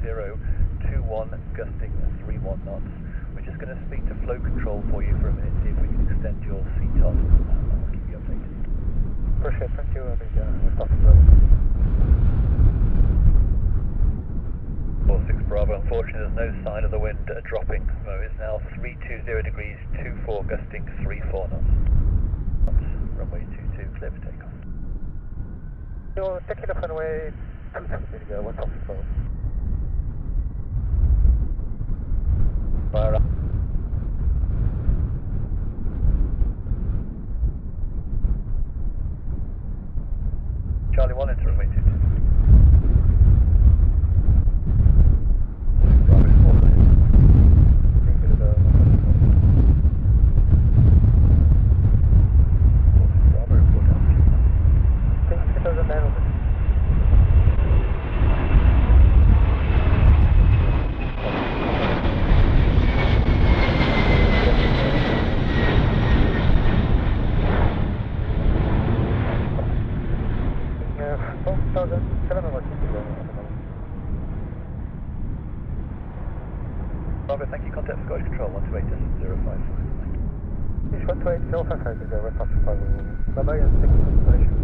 2021, gusting 31 knots. We're just going to speak to flow control for you for a minute, see if we can extend your seat on. I'll keep you updated. Appreciate it, thank you. We're stopping level. 46 Bravo, unfortunately there's no sign of the wind dropping. It's now 320 degrees, 24, gusting 34 knots. Runway 22, clear for takeoff. You're taking off runway 270 to go, 1,012. Fire up. Charlie 1 into runway 22. Bravo, thank you. Contact Scottish Control 128.05. Each 128, 055 is a West Africa. Bye-bye and thank you for the information.